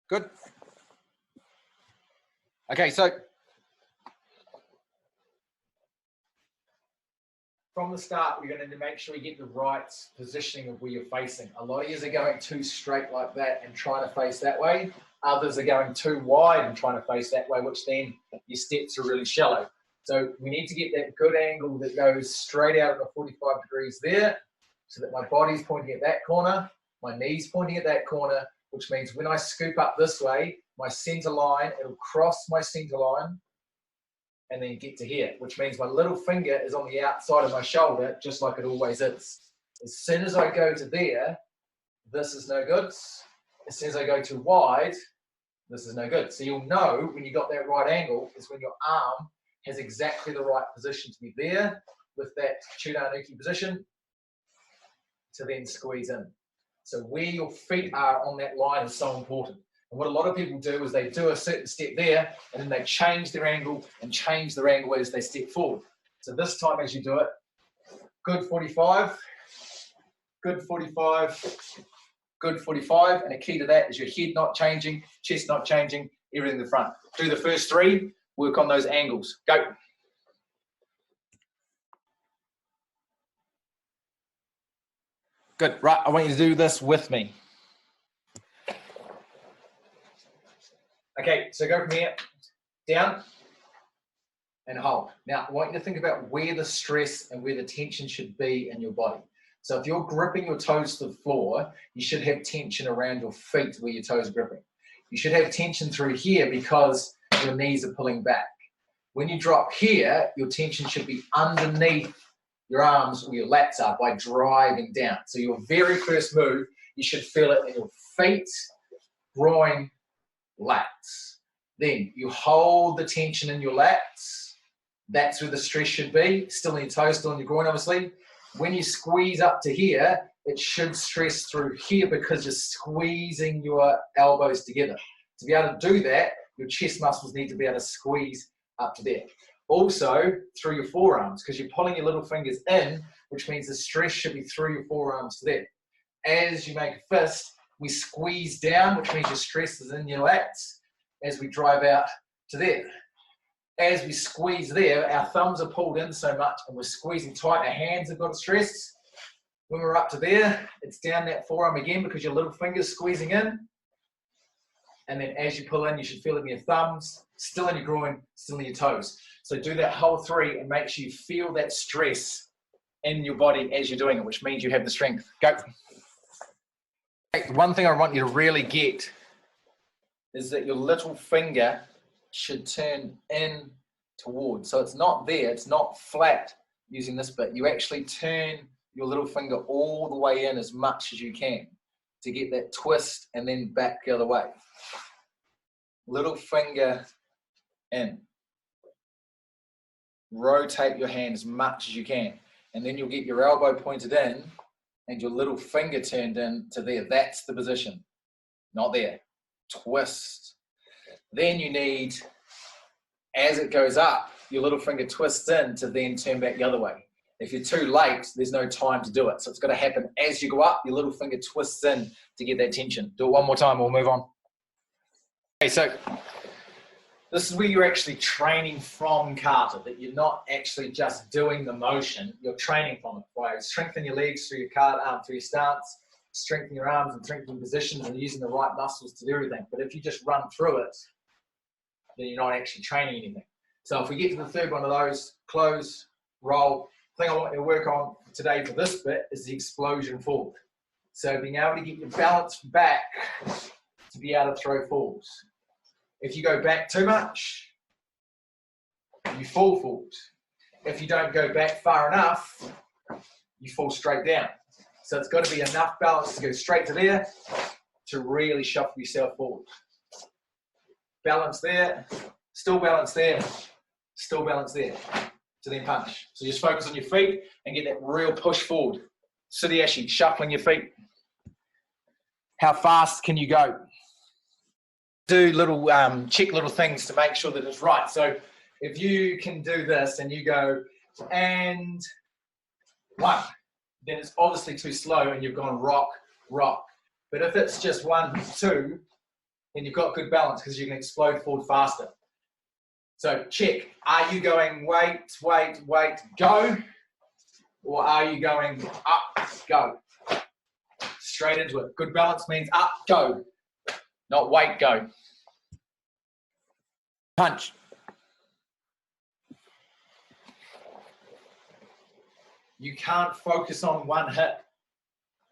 Good. Okay, so from the start, we're going to make sure you get the right positioning of where you're facing. A lot of you are going too straight like that and trying to face that way. Others are going too wide and trying to face that way, which then your steps are really shallow. So we need to get that good angle that goes straight out at the 45 degrees there, so that my body's pointing at that corner, my knees pointing at that corner, which means when I scoop up this way, my center line, it'll cross my center line and then get to here, which means my little finger is on the outside of my shoulder, just like it always is. As soon as I go to there, this is no good. As soon as I go too wide, this is no good. So you'll know when you got that right angle is when your arm has exactly the right position to be there with that Chudanuki position to then squeeze in. So where your feet are on that line is so important. And what a lot of people do is they do a certain step there and then they change their angle and change their angle as they step forward. So this time as you do it, good 45, good 45, good 45. And a key to that is your head not changing, chest not changing, everything in the front. Do the first three, work on those angles. Go. Good, right, I want you to do this with me. Okay, so go from here, down, and hold. Now, I want you to think about where the stress and where the tension should be in your body. So if you're gripping your toes to the floor, you should have tension around your feet where your toes are gripping. You should have tension through here because your knees are pulling back. When you drop here, your tension should be underneath your arms or your lats are by driving down. So your very first move, you should feel it in your feet, groin, lats. Then you hold the tension in your lats. That's where the stress should be. Still in your toes, still in your groin, obviously. When you squeeze up to here, it should stress through here because you're squeezing your elbows together. To be able to do that, your chest muscles need to be able to squeeze up to there. Also, through your forearms, because you're pulling your little fingers in, which means the stress should be through your forearms to there. As you make a fist, we squeeze down, which means your stress is in your lats, as we drive out to there. As we squeeze there, our thumbs are pulled in so much and we're squeezing tight, our hands have got stress. When we're up to there, it's down that forearm again because your little finger's squeezing in. And then as you pull in, you should feel it in your thumbs, still in your groin, still in your toes. So do that whole three and make sure you feel that stress in your body as you're doing it, which means you have the strength. Go. One thing I want you to really get is that your little finger should turn in towards. So it's not there, it's not flat using this bit. You actually turn your little finger all the way in as much as you can to get that twist and then back the other way. Little finger in. Rotate your hand as much as you can. And then you'll get your elbow pointed in and your little finger turned in to there. That's the position. Not there. Twist. Then you need, as it goes up, your little finger twists in to then turn back the other way. If you're too late, there's no time to do it. So it's got to happen as you go up, your little finger twists in to get that tension. Do it one more time, we'll move on. Okay, so this is where you're actually training from kata, that you're not actually just doing the motion, you're training from it by strengthening your legs through your kata, through your stance, strengthening your arms and strengthening positions and using the right muscles to do everything. But if you just run through it, then you're not actually training anything. So if we get to the third one of those, close, roll, the thing I want you to work on today for this bit is the explosion forward. So being able to get your balance back to be able to throw forwards. If you go back too much, you fall forward. If you don't go back far enough, you fall straight down. So it's got to be enough balance to go straight to there to really shuffle yourself forward. Balance there, still balance there, still balance there, to then punch. So just focus on your feet and get that real push forward. Sudyashi, shuffling your feet. How fast can you go? Do little, check little things to make sure that it's right. So if you can do this and you go, and one, then it's obviously too slow and you've gone rock, rock. But if it's just 1, 2, then you've got good balance because you can explode forward faster. So check, are you going wait, wait, wait, go? Or are you going up, go? Straight into it. Good balance means up, go. Not wait, go. Punch. You can't focus on one hip.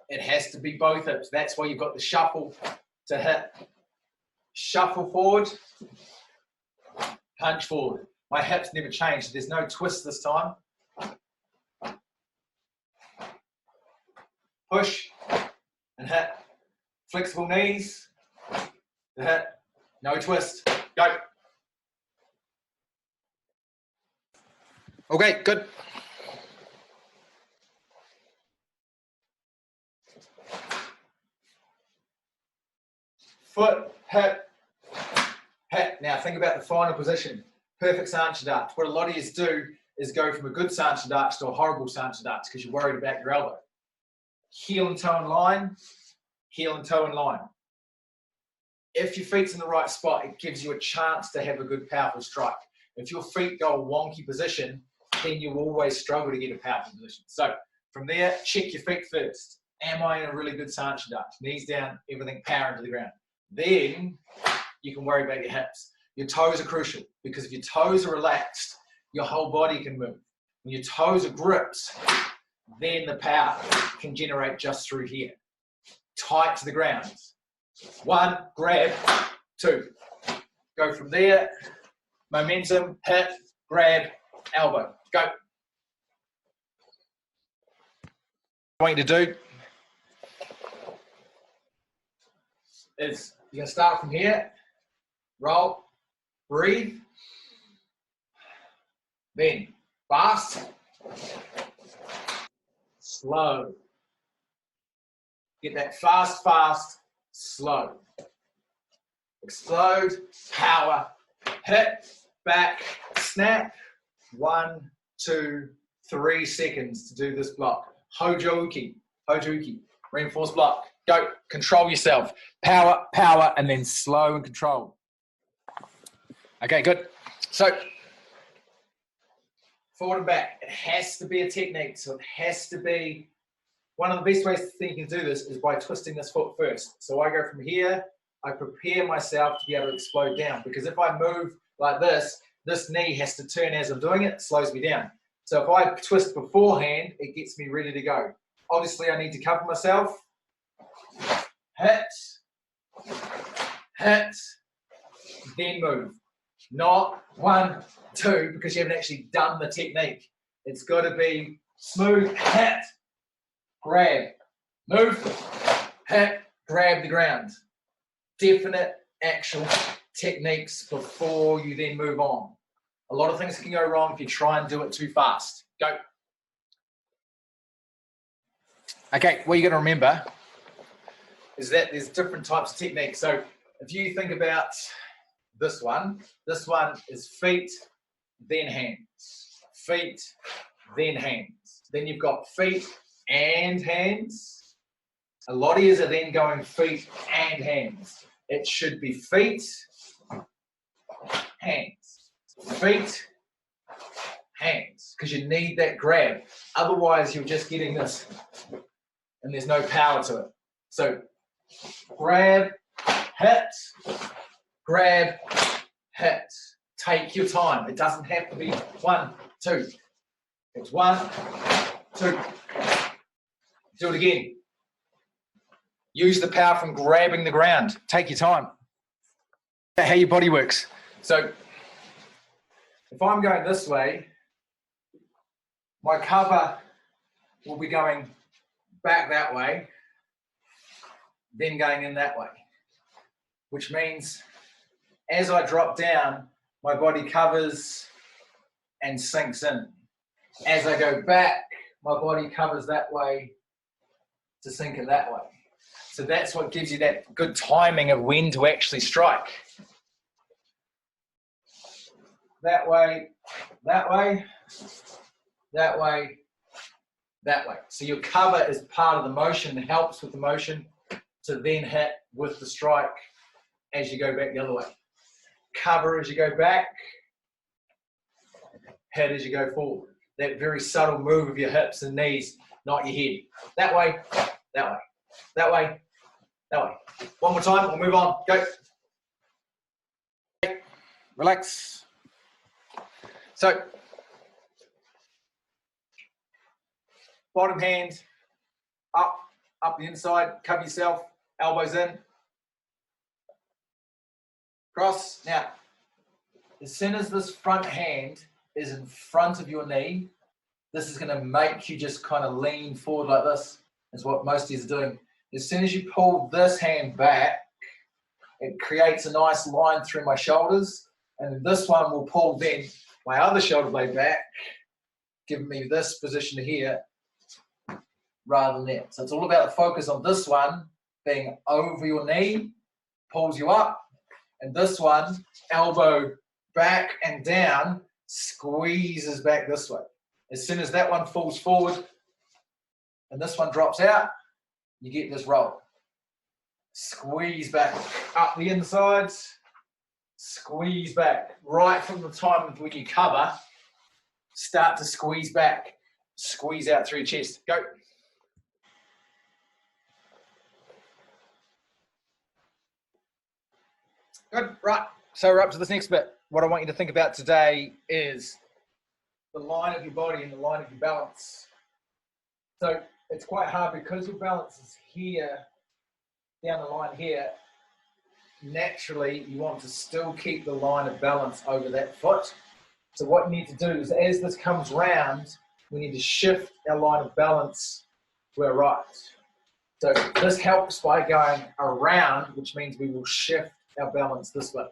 It has to be both hips. That's why you've got the shuffle to hit. Shuffle forward, punch forward. My hips never changed. There's no twist this time. Push and hit. Flexible knees, to hit. No twist. Go. Okay, good. Foot, hip, hip. Now think about the final position. Perfect Seiyunchin. What a lot of you do is go from a good Seiyunchin to a horrible Seiyunchin because you're worried about your elbow. Heel and toe in line, heel and toe in line. If your feet's in the right spot, it gives you a chance to have a good, powerful strike. If your feet go a wonky position, then you always struggle to get a powerful position. So from there, check your feet first. Am I in a really good Seiyunchin? Knees down, everything power into the ground. Then you can worry about your hips. Your toes are crucial because if your toes are relaxed, your whole body can move. When your toes are grips, then the power can generate just through here. Tight to the ground. 1, grab, 2. Go from there, momentum, hit, grab, elbow. Go. What I want you to do is you're going to start from here, roll, breathe, then fast, slow. Get that fast, fast, slow. Explode, power, hit, back, snap. 1, 2, 3 seconds to do this block. Hojo-uki, Hojo-uki, reinforced block. Go, control yourself. Power, power, and then slow and control. Okay, good. So, forward and back. It has to be a technique. So it has to be, one of the best ways to think you can do this is by twisting this foot first. So I go from here, I prepare myself to be able to explode down. Because if I move like this knee has to turn as I'm doing it, slows me down. So if I twist beforehand, it gets me ready to go. Obviously, I need to cover myself. Hit, hit, then move. Not 1, 2, because you haven't actually done the technique. It's got to be smooth, hit, grab, move, hit, grab the ground. Definite actual techniques before you then move on. A lot of things can go wrong if you try and do it too fast. Go. Okay, what you're going to remember is that there's different types of techniques. So if you think about this one is feet, then hands. Feet, then hands. Then you've got feet and hands. A lot of you are then going feet and hands. It should be feet, hands. Feet, hands. Because you need that grab. Otherwise, you're just getting this and there's no power to it. So grab, hit, grab, hit. Take your time. It doesn't have to be 1, 2. It's 1, 2. Do it again. Use the power from grabbing the ground. Take your time. That's how your body works. So if I'm going this way, my cover will be going back that way, then going in that way, which means as I drop down, my body covers and sinks in. As I go back, my body covers that way to sink in that way. So that's what gives you that good timing of when to actually strike. That way, that way, that way, that way. So your cover is part of the motion, it helps with the motion to then hit with the strike as you go back the other way. Cover as you go back, hit as you go forward. That very subtle move of your hips and knees, not your head. That way, that way, that way, that way. One more time, we'll move on. Go. Relax. So, bottom hand up the inside, cover yourself, elbows in. Cross. Now, as soon as this front hand is in front of your knee, this is going to make you just kind of lean forward like this, is what most of you are doing. As soon as you pull this hand back, it creates a nice line through my shoulders, and this one will pull then my other shoulder blade back, giving me this position here rather than that. So it's all about the focus on this one being over your knee, pulls you up, and this one, elbow back and down, squeezes back this way. As soon as that one falls forward and this one drops out, you get this roll. Squeeze back up the insides, squeeze back. Right from the time when you cover, start to squeeze back, squeeze out through your chest. Go. Good, right. So we're up to this next bit. What I want you to think about today is the line of your body and the line of your balance. So it's quite hard because your balance is here, down the line here. Naturally, you want to still keep the line of balance over that foot. So what you need to do is, as this comes round, we need to shift our line of balance to our right. So this helps by going around, which means we will shift our balance this way.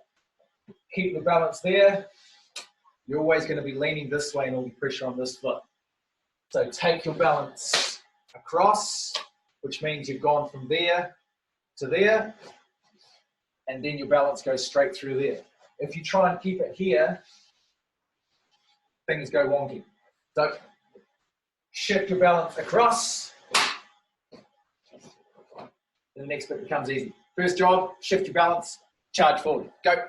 Keep the balance there. You're always going to be leaning this way and all the pressure on this foot. So take your balance across, which means you've gone from there to there, and then your balance goes straight through there. If you try and keep it here, things go wonky. So shift your balance across, and the next bit becomes easy. First job, shift your balance, charge forward. Go.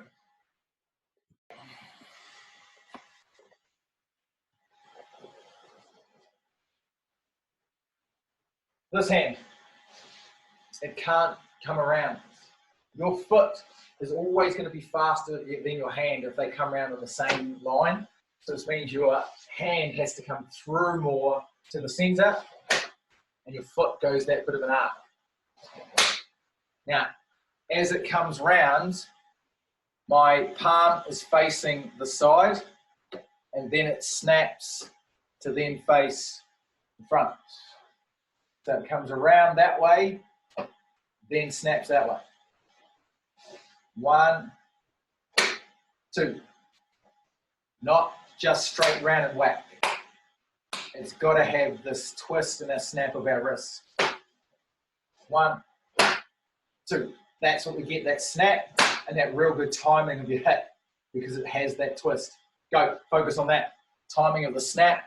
This hand, it can't come around. Your foot is always going to be faster than your hand if they come around on the same line. So this means your hand has to come through more to the center, and your foot goes that bit of an arc. Now, as it comes round, my palm is facing the side, and then it snaps to then face the front. So it comes around that way, then snaps that way. 1, 2. Not just straight round and whack. It's got to have this twist and a snap of our wrists. 1, 2. That's what we get, that snap and that real good timing of your hit, because it has that twist. Go, focus on that. Timing of the snap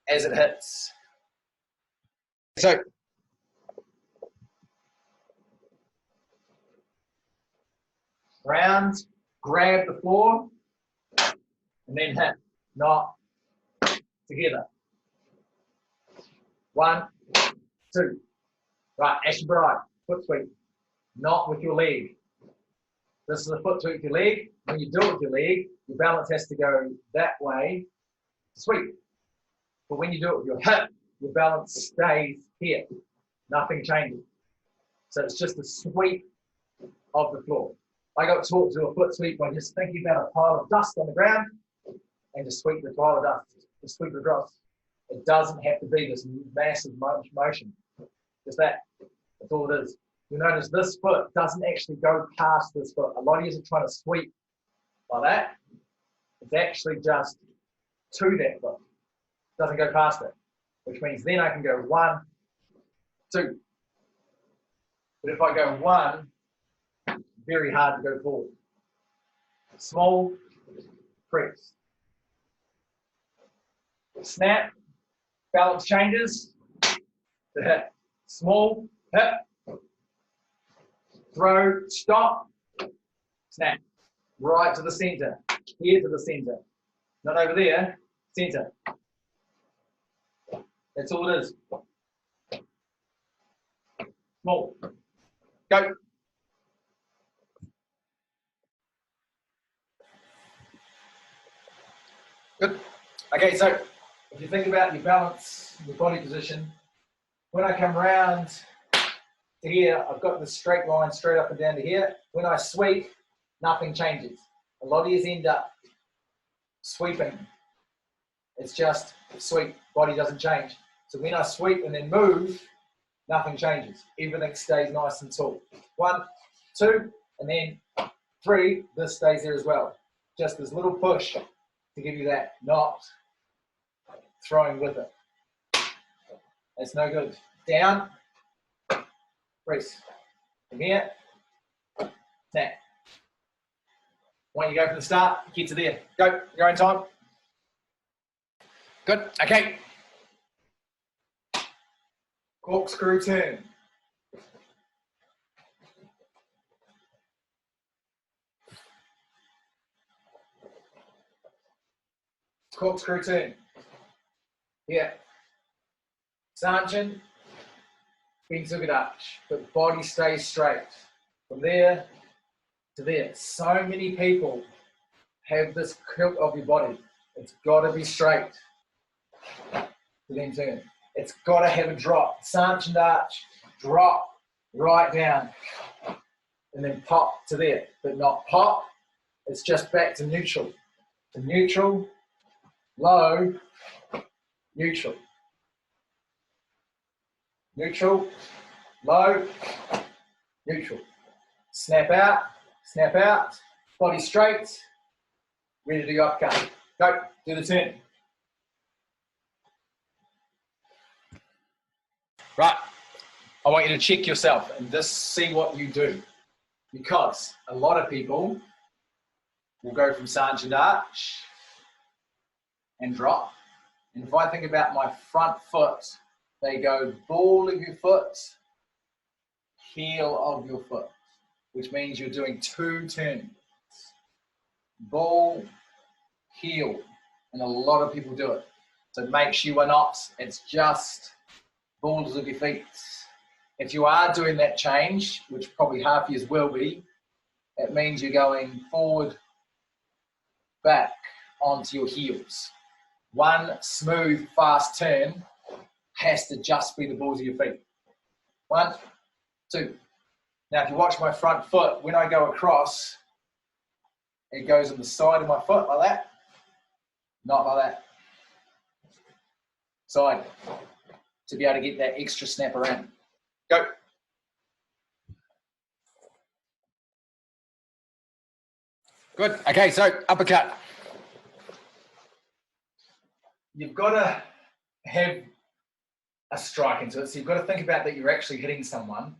as it hits. So, round, grab the floor, and then hit, not together. 1, 2. Right, Ashley Bride, foot sweep, not with your leg. This is a foot sweep with your leg. When you do it with your leg, your balance has to go that way, sweep. But when you do it with your hip, your balance stays here. Nothing changes. So it's just a sweep of the floor. I got taught to do a foot sweep by just thinking about a pile of dust on the ground and just sweep the pile of dust, just sweep it across. It doesn't have to be this massive motion. Just that. That's all it is. You'll notice this foot doesn't actually go past this foot. A lot of you are trying to sweep like that. It's actually just to that foot. It doesn't go past it, which means then I can go 1, 2. But if I go 1, very hard to go forward. Small, press. Snap, balance changes, the hit. Small, hit. throw, stop, snap. Right to the center, here to the center. Not over there, center. That's all it is. Small. Go. Good. Okay, so if you think about your balance, your body position, when I come round to here, I've got this straight line straight up and down to here. When I sweep, nothing changes. A lot of you end up sweeping. It's just sweep, body doesn't change. So when I sweep and then move, nothing changes. Everything stays nice and tall. 1, 2, and then 3, this stays there as well. Just this little push to give you that, not throwing with it. That's no good. Down, press. From here, snap. When you go from the start, get to there. Go, your own time. Good, okay. Corkscrew turn. Corkscrew turn. Here. Seiyunchin, Bentsugadarch, but body stays straight. From there to there. So many people have this kilt of your body. It's got to be straight to then turn. It's got to have a drop. Seiyunchin arch, drop right down, and then pop to there. But not pop. It's just back to neutral. To neutral, low, neutral. Neutral, low, neutral. Snap out, body straight, ready to do your uppercut. Go, do the turn. Right, I want you to check yourself and just see what you do. Because a lot of people will go from Seiyunchin arch and drop. And if I think about my front foot, they go ball of your foot, heel of your foot, which means you're doing 2 turns. Ball, heel, and a lot of people do it. So make sure you are not, it's just balls of your feet. If you are doing that change, which probably half years will be, it means you're going forward, back onto your heels. One smooth, fast turn has to just be the balls of your feet. 1, 2. Now, if you watch my front foot, when I go across, it goes on the side of my foot like that, not like that. Side, to be able to get that extra snap around. Go. Good. Okay, so uppercut. You've got to have a strike into it. So you've got to think about that you're actually hitting someone,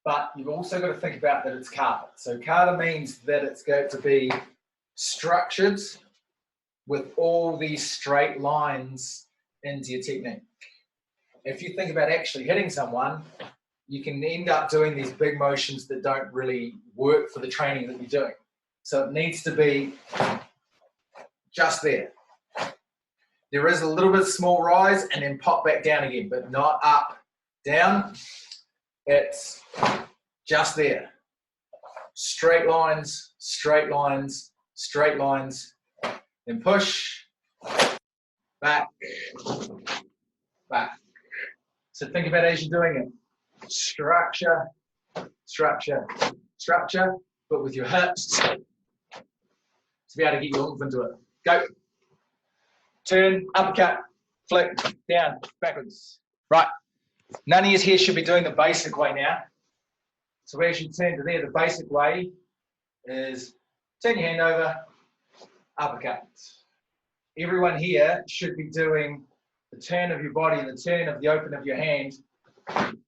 but you've also got to think about that it's kata. So kata means that it's going to be structured with all these straight lines into your technique. If you think about actually hitting someone, you can end up doing these big motions that don't really work for the training that you're doing. So it needs to be just there. There is a little bit of small rise and then pop back down again, but not up, down. It's just there. Straight lines, straight lines, straight lines. Then push, back, back. So think about it as you're doing it. Structure, structure, structure, but with your hips to be able to get your oomph into it. Go. Turn, uppercut, flick, down, backwards. Right. None of you here should be doing the basic way now. So as you turn to there, the basic way is turn your hand over, uppercut. Everyone here should be doing the turn of your body and the turn of the open of your hand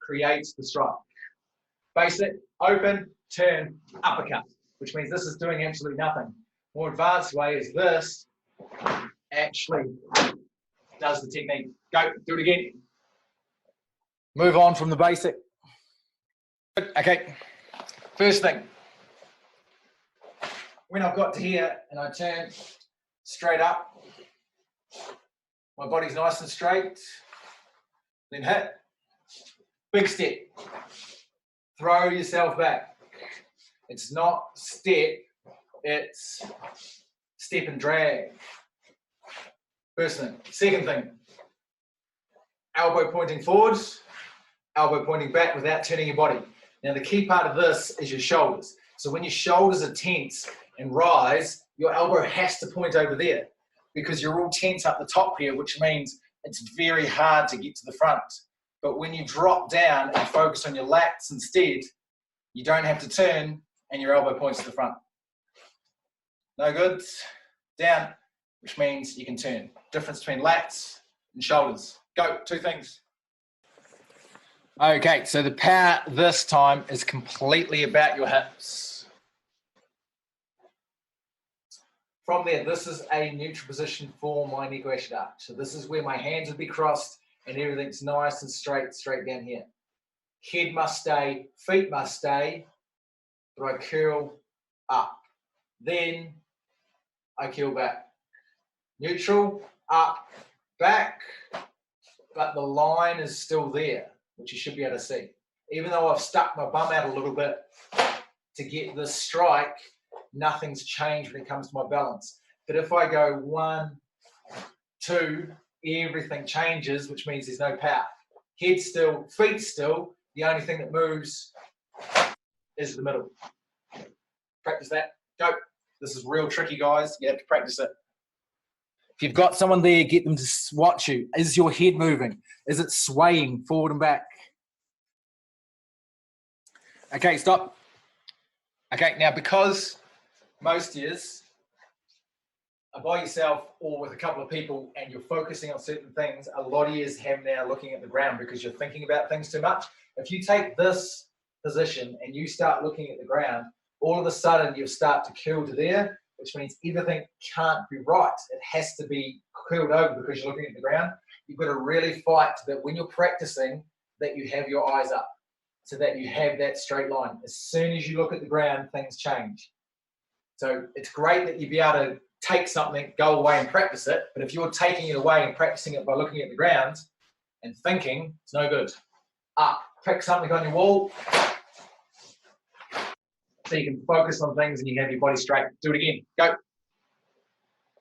creates the strike. Basic, open, turn, uppercut, which means this is doing absolutely nothing. More advanced way is this actually does the technique. Go, do it again. Move on from the basic. Okay. First thing, when I've got to here and I turn straight up, my body's nice and straight, then hit. Big step. Throw yourself back. It's not step, it's step and drag. First thing. Second thing, elbow pointing forwards, elbow pointing back without turning your body. Now the key part of this is your shoulders. So when your shoulders are tense and rise, your elbow has to point over there because you're all tense up the top here, which means it's very hard to get to the front. But when you drop down and focus on your lats instead, you don't have to turn and your elbow points to the front. No good. Down, which means you can turn. Difference between lats and shoulders. Go, two things. Okay, so the power this time is completely about your hips. From there, this is a neutral position for my neck arch. So this is where my hands would be crossed and everything's nice and straight down here. Head must stay, feet must stay, but I curl up. Then I curl back. Neutral, up, back, but the line is still there, which you should be able to see. Even though I've stuck my bum out a little bit to get this strike, nothing's changed when it comes to my balance. But if I go 1, 2, everything changes, which means there's no power. Head still, feet still, the only thing that moves is the middle. Practice that. Go. This is real tricky, guys. You have to practice it. If you've got someone there, get them to watch you. Is your head moving? Is it swaying forward and back? Okay, stop. Okay, now because most years are by yourself or with a couple of people and you're focusing on certain things, a lot of years have now looking at the ground because you're thinking about things too much. If you take this position and you start looking at the ground, all of a sudden you start to curl to there, which means everything can't be right. It has to be curled over because you're looking at the ground. You've got to really fight that when you're practicing that you have your eyes up so that you have that straight line. As soon as you look at the ground, things change. So it's great that you be able to take something, go away and practice it, but if you're taking it away and practicing it by looking at the ground and thinking, it's no good. Up, pick something on your wall so you can focus on things and you have your body straight. Do it again, go.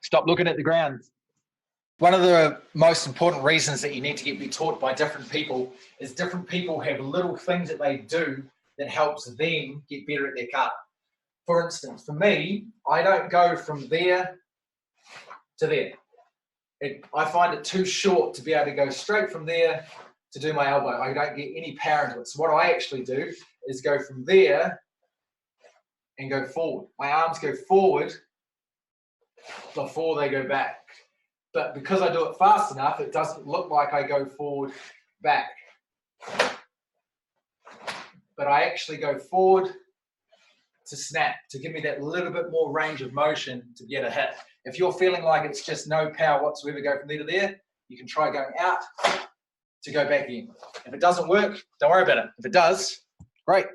Stop looking at the ground. One of the most important reasons that you need to be taught by different people is different people have little things that they do that helps them get better at their kata. For instance, for me, I don't go from there to there. I find it too short to be able to go straight from there to do my elbow. I don't get any power into it. So what I actually do is go from there and go forward. My arms go forward before they go back. But because I do it fast enough, it doesn't look like I go forward, back. But I actually go forward to snap, to give me that little bit more range of motion to get a hit. If you're feeling like it's just no power whatsoever, go from there to there, you can try going out to go back in. If it doesn't work, don't worry about it. If it does, great.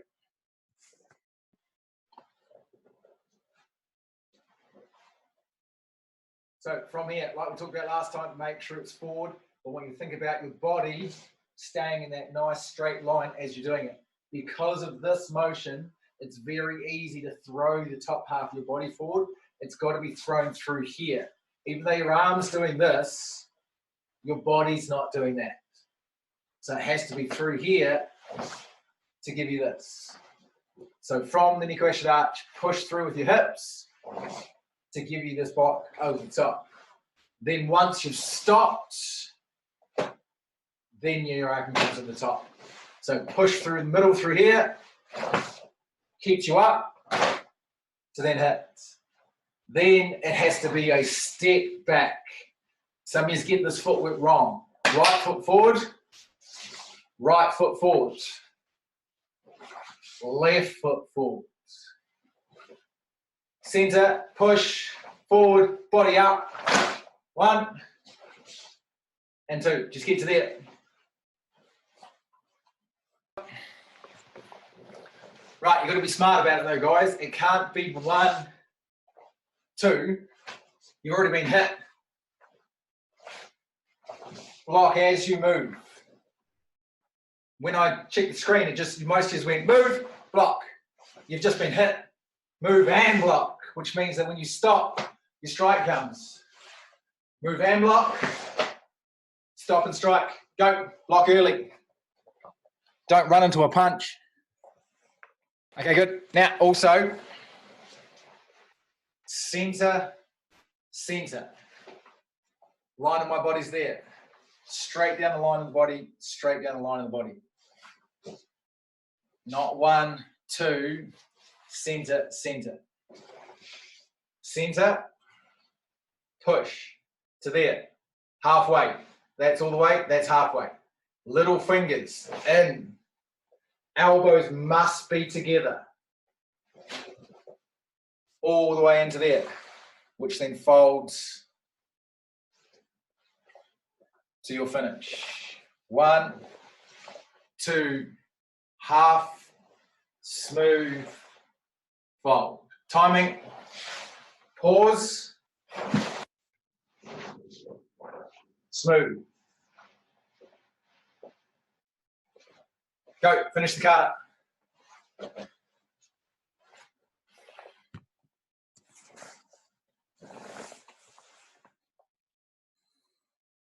So from here, like we talked about last time, make sure it's forward. But when you think about your body staying in that nice straight line as you're doing it, because of this motion, it's very easy to throw the top half of your body forward. It's got to be thrown through here. Even though your arm's doing this, your body's not doing that. So it has to be through here to give you this. So from the neck arch, push through with your hips to give you this block over the top. Then once you've stopped, then your arm comes at the top. So push through the middle through here, keeps you up to then hit. Then it has to be a step back. Some of you get this footwork wrong. Right foot forward, right foot forward, left foot forward. Center, push, forward, body up. 1 and 2. Just get to there. Right, you've got to be smart about it though, guys. It can't be 1, 2. You've already been hit. Block as you move. When I checked the screen, it just most just went move, block. You've just been hit, move and block, which means that when you stop, your strike comes. Move and block, stop and strike. Go, block early. Don't run into a punch. Okay, good. Now, also, center, center. Line of my body's there. Straight down the line of the body, straight down the line of the body. Not 1, 2, center, center. Center, push to there. Halfway. That's all the way, that's halfway. Little fingers in. Elbows must be together. All the way into there, which then folds to your finish. 1, 2, half, smooth, fold. Timing, pause, smooth. Go, finish the card.